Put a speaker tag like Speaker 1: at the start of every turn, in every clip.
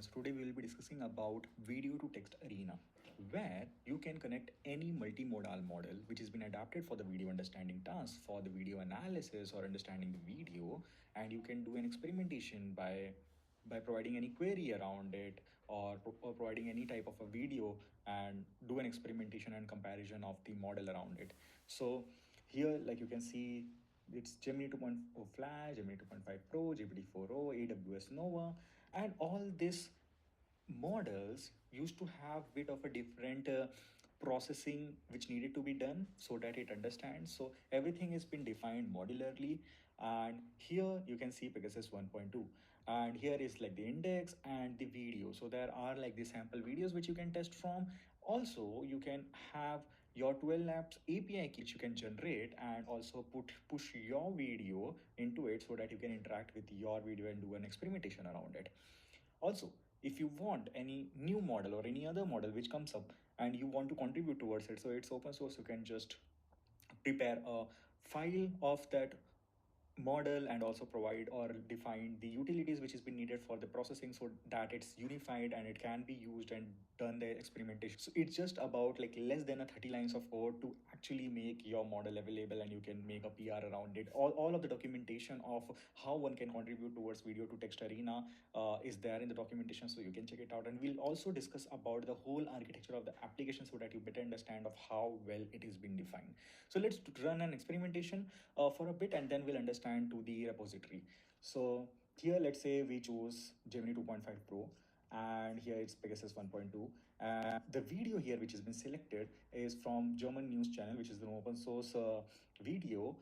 Speaker 1: students. Today we will be discussing about video to text arena, where you can connect any multimodal model which has been adapted for the video understanding task, for the video analysis or understanding the video, and you can do an experimentation by providing any query around it, or providing any type of a video and do an experimentation and comparison of the model around it. So here, like you can see, it's Gemini 2.0 Flash, Gemini 2.5 Pro, GPT-4o, AWS Nova, and all these models used to have bit of a different processing which needed to be done so that it understands. So everything has been defined modularly, and here you can see Pegasus 1.2, and here is like the index and the video. So there are like the sample videos which you can test from. Also you can have your 12 labs API key which you can generate and also push your video into it so that you can interact with your video and do an experimentation around it. Also, if you want any new model or any other model which comes up and you want to contribute towards it, so it's open source, you can just prepare a file of that model and also provide or define the utilities which has been needed for the processing so that it's unified and it can be used and done the experimentation. So it's just about like less than a 30 lines of code to actually make your model available, and you can make a PR around it. All of the documentation of how one can contribute towards video to text arena is there in the documentation, so you can check it out. And we'll also discuss about the whole architecture of the application so that you better understand of how well it is being defined. So let's run an experimentation for a bit, and then we'll understand to the repository. So here, let's say we choose Gemini 2.5 Pro, and here it's Pegasus 1.2. And the video here which has been selected is from German news channel, which is an open source video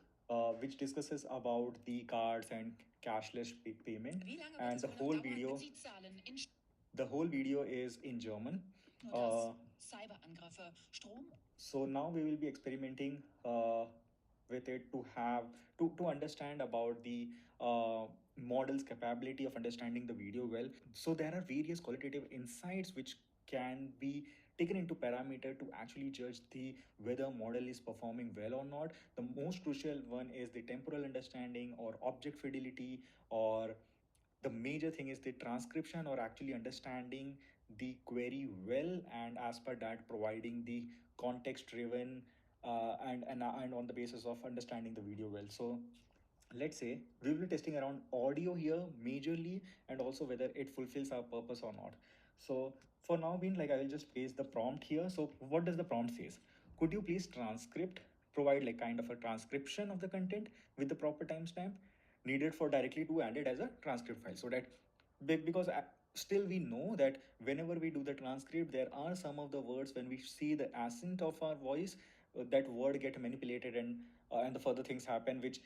Speaker 1: which discusses about the cards and cashless payment. And the whole video is in German.
Speaker 2: Cyberangriffe, Strom.
Speaker 1: So now we will be experimenting with it to have to understand about the model's capability of understanding the video well. So there are various qualitative insights which can be taken into parameter to actually judge the whether model is performing well or not. The most crucial one is the temporal understanding or object fidelity, or the major thing is the transcription or actually understanding the query well, and as per that providing the context driven and on the basis of understanding the video well. So let's say we will be testing around audio here majorly, and also whether it fulfills our purpose or not. So for now being, like, I will just paste the prompt here. So what does the prompt says? Could you please transcript, provide like kind of a transcription of the content with the proper timestamp needed for directly to add it as a transcript file, so that because still we know that whenever we do the transcript, there are some of the words when we see the accent of our voice, that word get manipulated, and the further things happen which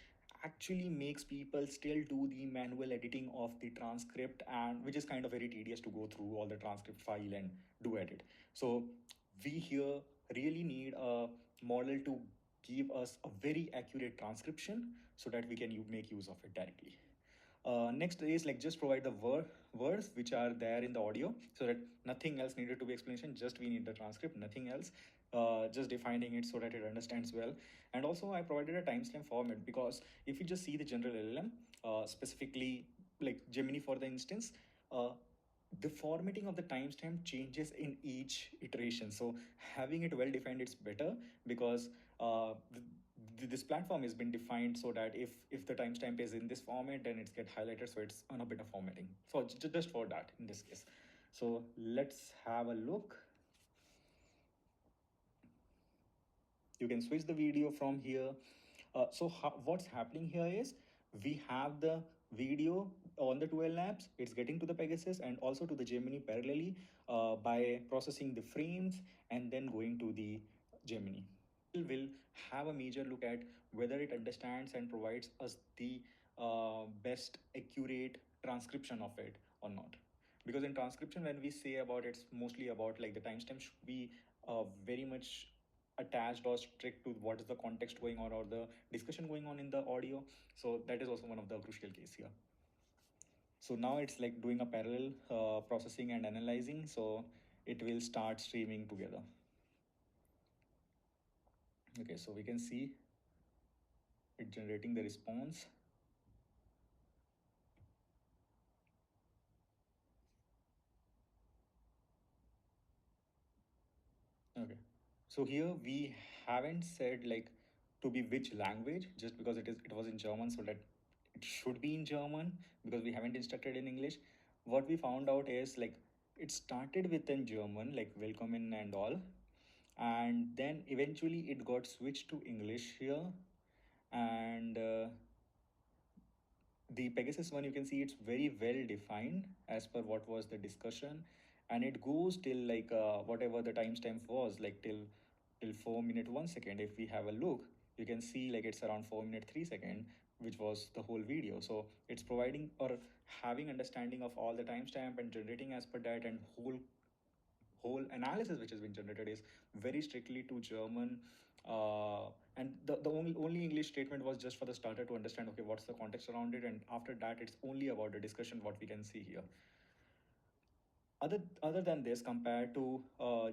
Speaker 1: actually makes people still do the manual editing of the transcript, and which is kind of very tedious to go through all the transcript file and do edit. So we here really need a model to give us a very accurate transcription so that we can make use of it directly. Next is like just provide the words which are there in the audio, so that nothing else needed to be explanation, just we need the transcript, nothing else. Just defining it so that it understands well. And also I provided a timestamp format, because if you just see the general LLM, specifically like Gemini for the instance, the formatting of the timestamp changes in each iteration. So having it well defined, it's better, because this platform has been defined so that if the timestamp is in this format, then it's get highlighted, so it's on a bit of formatting. So just for that in this case. So let's have a look. You can switch the video from here. What's happening here is we have the video on the 12 labs, it's getting to the Pegasus and also to the Gemini parallelly by processing the frames and then going to the Gemini. Will have a major look at whether it understands and provides us the best accurate transcription of it or not. Because in transcription, when we say about it's mostly about like the timestamp should be very much attached or strict to what is the context going on or the discussion going on in the audio. So that is also one of the crucial case here. So now it's like doing a parallel processing and analyzing, so it will start streaming together. Okay, so we can see it generating the response. So here we haven't said like to be which language, just because it was in German, so that it should be in German, because we haven't instructed in English. What we found out is like it started with in German, like Willkommen and all, and then eventually it got switched to English here. And the Pegasus one, you can see it's very well defined as per what was the discussion, and it goes till like whatever the timestamp was, like till 4 minute 1 second. If we have a look, you can see like it's around 4 minute 3 second, which was the whole video. So it's providing or having understanding of all the timestamp and generating as per that, and whole analysis which has been generated is very strictly to German. And the only English statement was just for the starter to understand, okay, what's the context around it, and after that it's only about the discussion, what we can see here. Other than this, compared to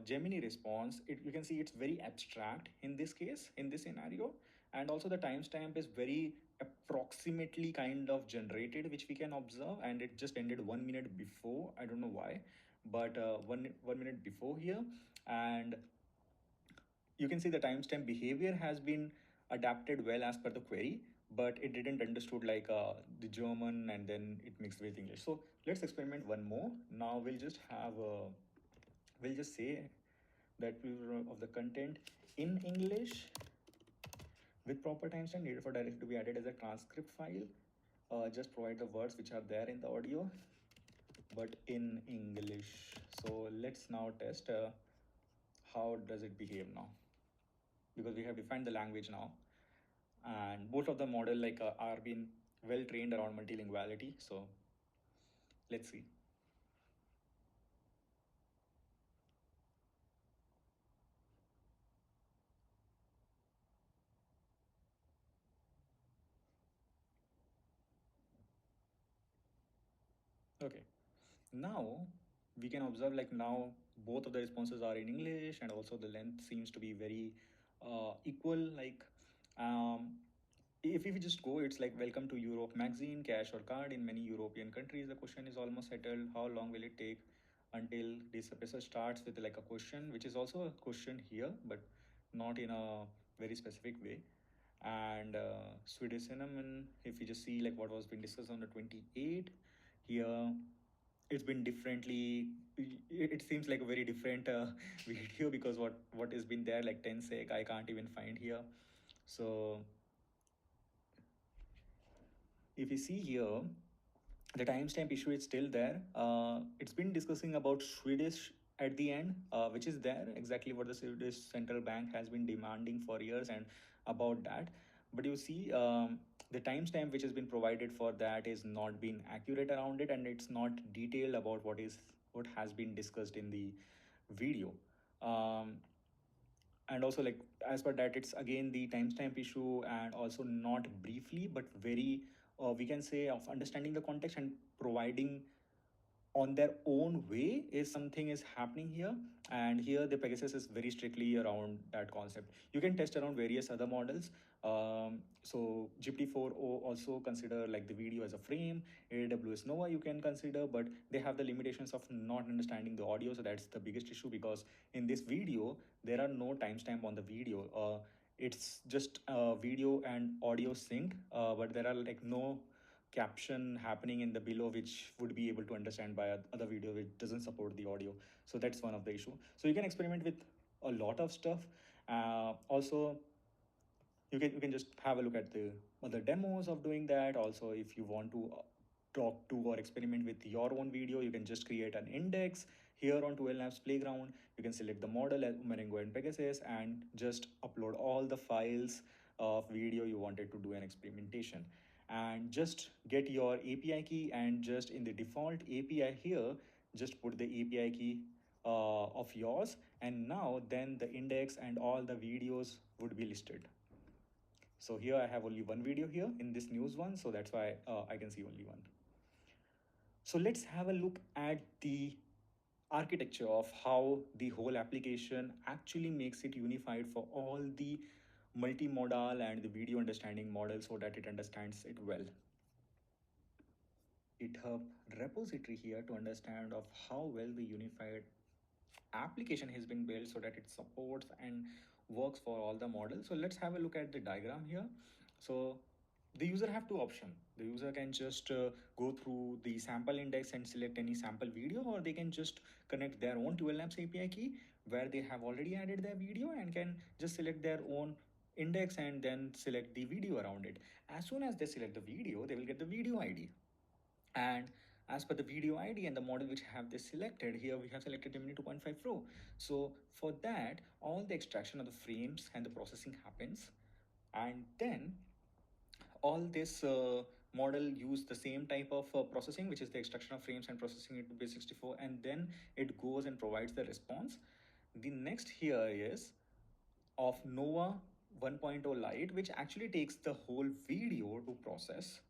Speaker 1: Gemini response, you can see it's very abstract in this case, in this scenario. And also the timestamp is very approximately kind of generated, which we can observe, and it just ended 1 minute before. I don't know why, but one minute before here. And you can see the timestamp behavior has been adapted well as per the query, but it didn't understood like the German, and then it mixed with English. So let's experiment one more. Now we'll just say that we will of the content in English with proper timestamp needed for directly to be added as a transcript file. Just provide the words which are there in the audio, but in English. So let's now test how does it behave now, because we have defined the language now, and both of the model like are being well trained around multilinguality. So let's see. Okay, now we can observe like now both of the responses are in English, and also the length seems to be very equal. Like um, if we just go, it's like welcome to Europe magazine, cash or card in many European countries. The question is almost settled. How long will it take until this episode starts with like a question, which is also a question here, but not in a very specific way. And Swedish cinnamon, if we just see like what was being discussed on the 28 here, it's been differently. It seems like a very different video, because what has been there like 10 sec I can't even find here. So if you see here, the timestamp issue is still there. It's been discussing about Swedish at the end, which is there exactly what the Swedish central bank has been demanding for years, and about that. But you see, the timestamp which has been provided for that is not been accurate around it, and it's not detailed about what has been discussed in the video. Um, and also like as per that, it's again the timestamp issue, and also not briefly but very we can say of understanding the context and providing on their own way is something is happening here. And here the Pegasus is very strictly around that concept. You can test around various other models. So GPT-4o also consider like the video as a frame. AWS Nova you can consider, but they have the limitations of not understanding the audio. So that's the biggest issue, because in this video there are no timestamp on the video. It's just video and audio synced, but there are like no caption happening in the below, which would be able to understand by other video which doesn't support the audio. So that's one of the issue. So you can experiment with a lot of stuff. Also, you can just have a look at the other demos of doing that. Also, if you want to talk to or experiment with your own video, you can just create an index here on 12 Labs Playground. You can select the model as Marengo and Pegasus, and just upload all the files of video you wanted to do an experimentation, and just get your API key, and just in the default API here, just put the API key of yours, and now then the index and all the videos would be listed. So here I have only one video here in this news one, so that's why I can see only one. So let's have a look at the architecture of how the whole application actually makes it unified for all the multimodal and the video understanding models, so that it understands it well. GitHub repository here to understand of how well the unified application has been built so that it supports and works for all the models. So let's have a look at the diagram here. So the user have two options. The user can just go through the sample index and select any sample video, or they can just connect their own 12 labs API key where they have already added their video and can just select their own index and then select the video around it. As soon as they select the video, they will get the video ID. And as per the video ID and the model which have this selected, here we have selected Gemini 2.5 Pro. So for that, all the extraction of the frames and the processing happens. And then all this model use the same type of processing, which is the extraction of frames and processing it to base 64, and then it goes and provides the response. The next here is of Nova 1.0 Lite, which actually takes the whole video to process.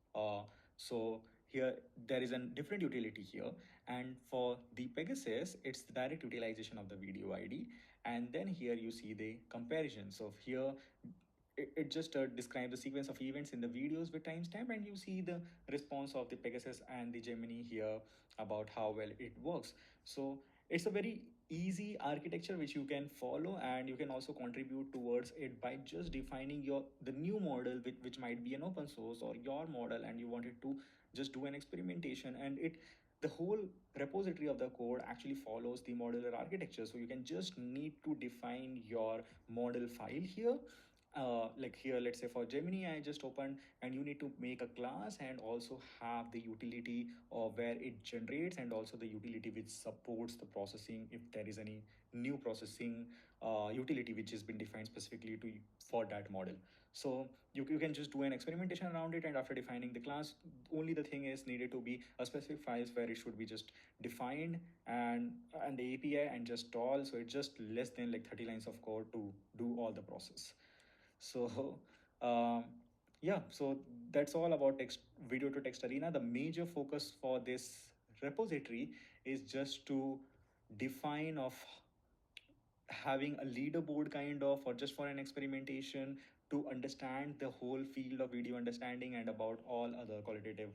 Speaker 1: So here there is a different utility here, and for the Pegasus, it's the direct utilization of the video ID, and then here you see the comparison. So here it just describes the sequence of events in the videos with timestamp, and you see the response of the Pegasus and the Gemini here about how well it works. So it's a very easy architecture which you can follow, and you can also contribute towards it by just defining the new model which might be an open source, or your model and you wanted to just do an experimentation, and it the whole repository of the code actually follows the modular architecture. So you can just need to define your model file here. Like here, let's say for Gemini, I just opened, and you need to make a class and also have the utility of where it generates, and also the utility which supports the processing if there is any new processing utility which has been defined specifically to for that model. So you can just do an experimentation around it, and after defining the class, only the thing is needed to be a specific files where it should be just defined, and the API and just all. So it's just less than like 30 lines of code to do all the process. So um, yeah, so that's all about text video to text arena. The major focus for this repository is just to define of having a leaderboard kind of, or just for an experimentation to understand the whole field of video understanding and about all other qualitative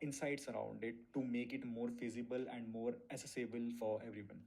Speaker 1: insights around it to make it more feasible and more accessible for everyone.